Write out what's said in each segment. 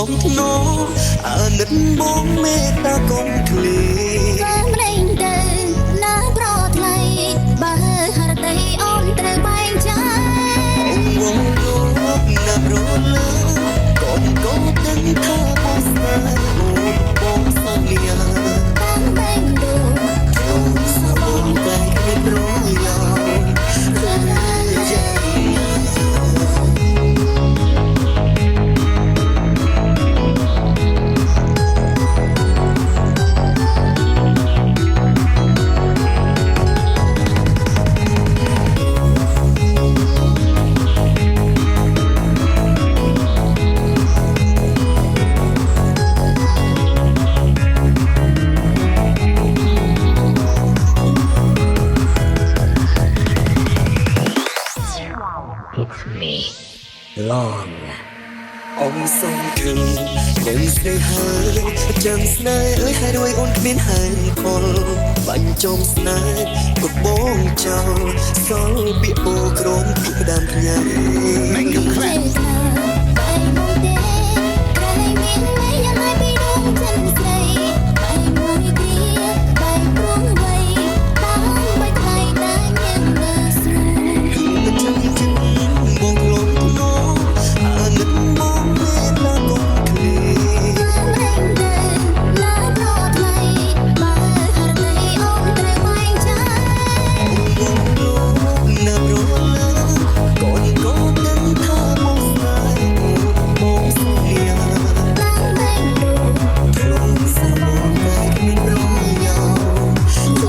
ងធ្នងអាណិតបងមេត្តាកុំឃ្លីមិនដេញទៅណាប្រថ្លៃបើហរដីអូនត្រូវបែងចាយវងលោកណាប្រលើកូនកូនដឹងថាបងស្នេហ៍បងសន្យាតាំងបែងដូរចូលសបងតែគ្មានរយៈអូនសុំគឹងកុំស្នេហាចាំស្នេហ៍អើយហើយរួយអូនគ្មានហានខលបាញ់ចំស្នេហ៍ក៏បងចោលសល់ពាក្យពោក្រមពីដើមផ្ញើមិនកំខ្លាំងបែរមកទេក្រែងមានន័យយ៉ាងហើយពីដងchânស្រីបែរមួយគ្រាបែរព្រោះវ័យតាមបីថ្លៃតែញ៉ាំនៅស្រួលគឺចាំចិត្តបងលងណោអាណិតបងមេត្តាកុំឃ្លីមិនដេញទៅណាប្រថ្លៃបើហរដីអូនត្រូវបែងចាយបងលោកណាប្រលើកូនកូនដឹងថាបងស្នេហ៍បងសន្យាតាំងបែងដូរក្នុងសបងតែគ្មានរយៈ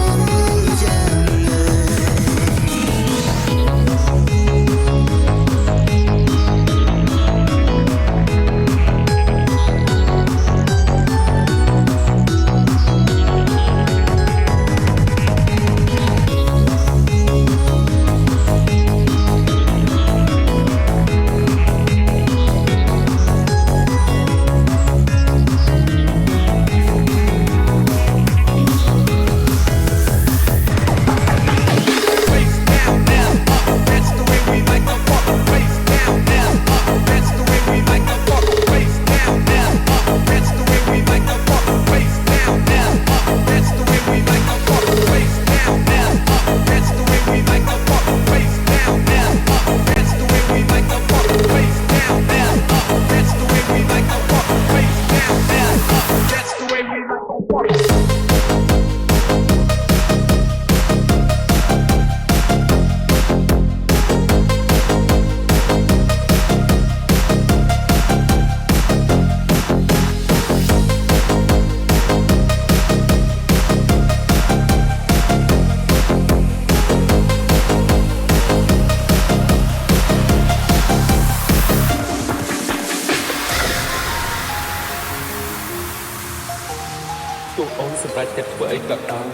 ទូអូនសម្រាប់ចិត្តធ្វើអីក៏ដោយ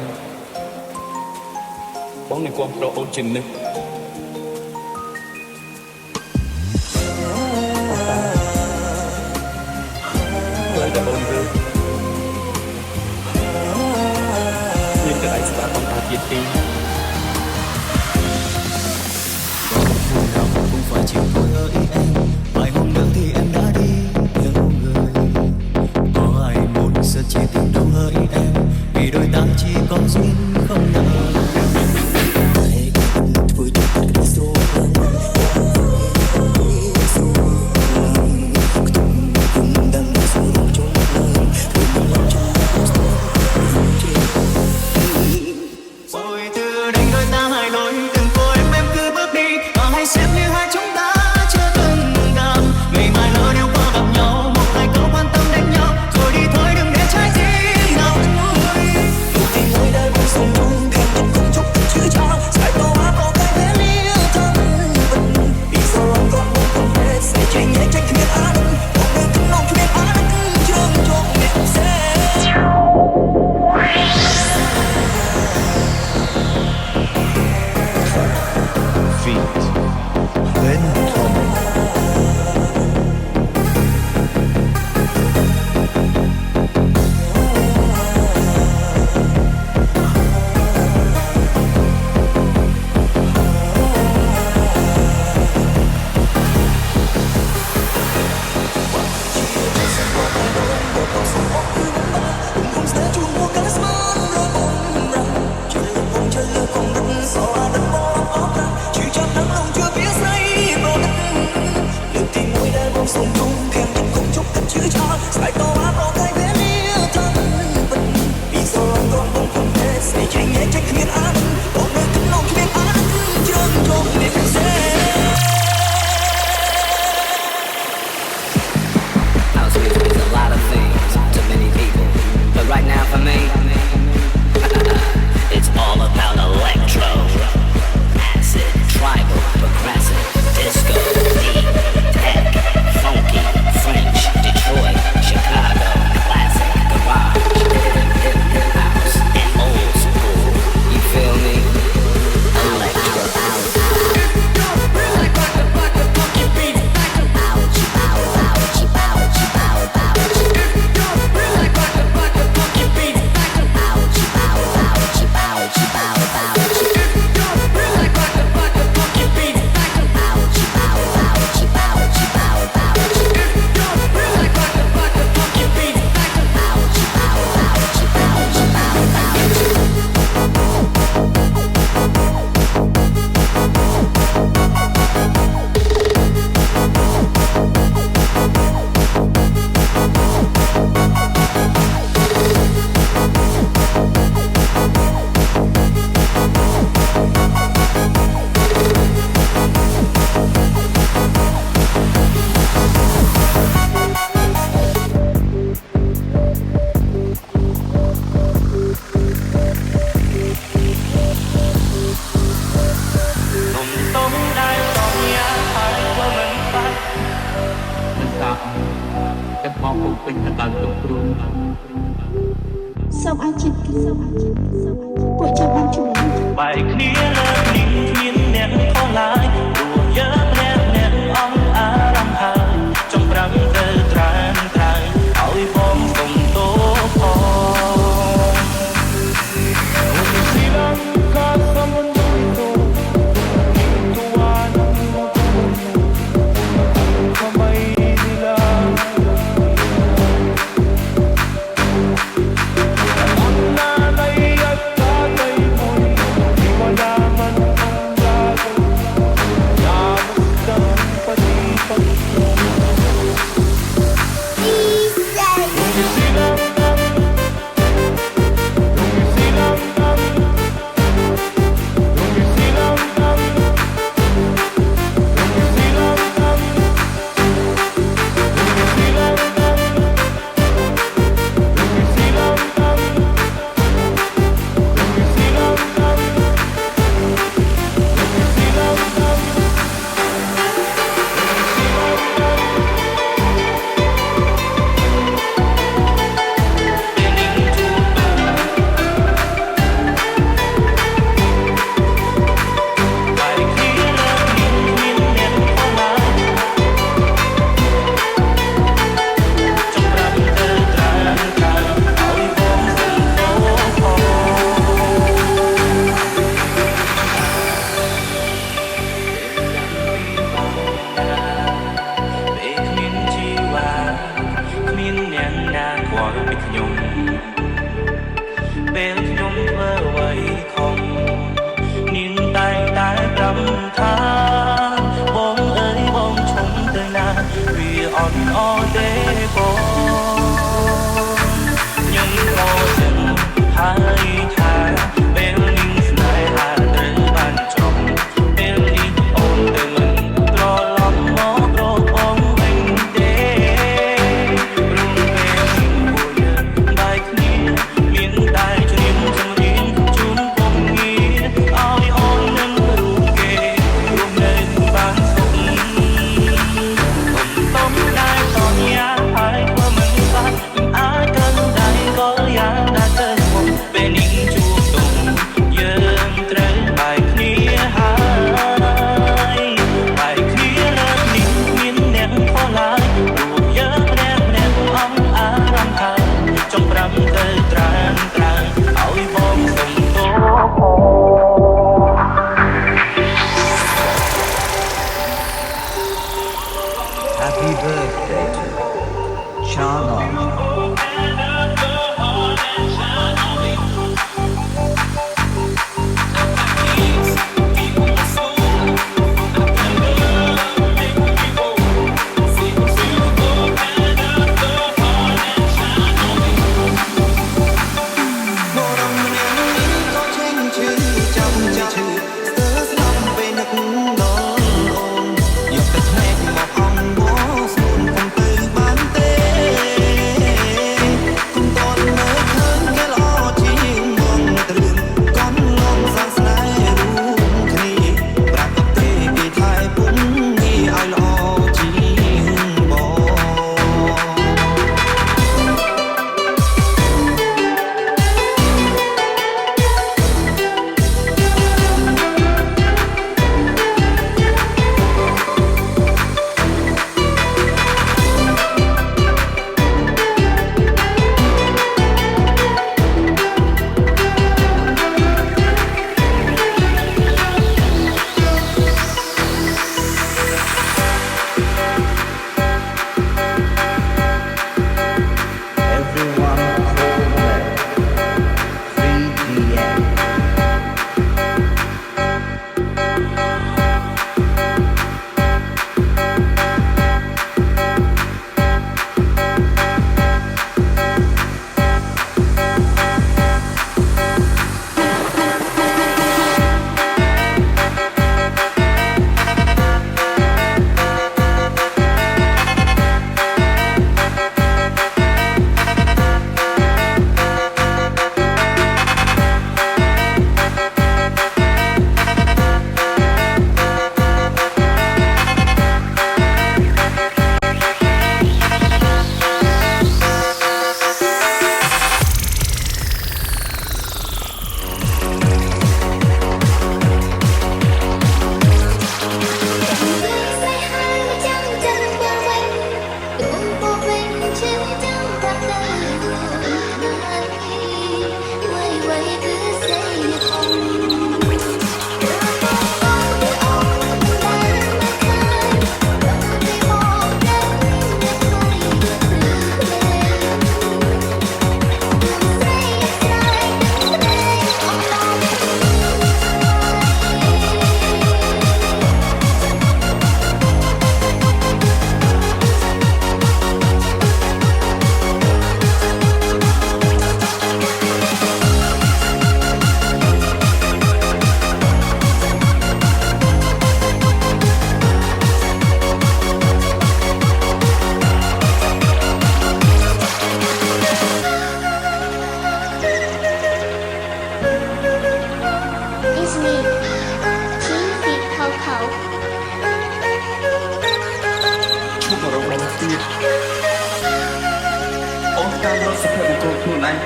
បងនឹងគាំទ្រអូនជានិច្ចហើយដល់អូនវិញមានតែឯងស្ដាប់បងតាទៀតទីkhông phải chiều tôi ơi em vài hôm nữa thì em đã đi nhớ người có ai muốn sẽ chia tình đâu hỡi em vì đôi ta chỉ có duyên không nợ Hãy subscribe សូមឲ្យចិត្តពួកចាំបានជួបបែកគ្នាលើកនេះគ្មានអ្នកខុសឡើយព្រោះយើងអ្នកអស់អារម្មណ៍ហើយចង់ប្រាំទៅត្រាំត្រៃឲ្យបងសុំទោសផង Silang ka sa mundo ito tuwan kamay nila ang nanay at tatay mo'y di wala man ang gagawin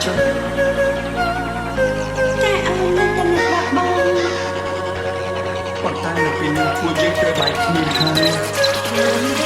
ចុះ តែអើនឹងតែមិនដាក់បង ប៉ុន្តែនៅពេលនេះពួកយើងត្រូវបែកគ្នាហើយ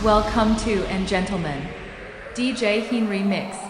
Welcome to and gentlemen, DJ Henry Mix.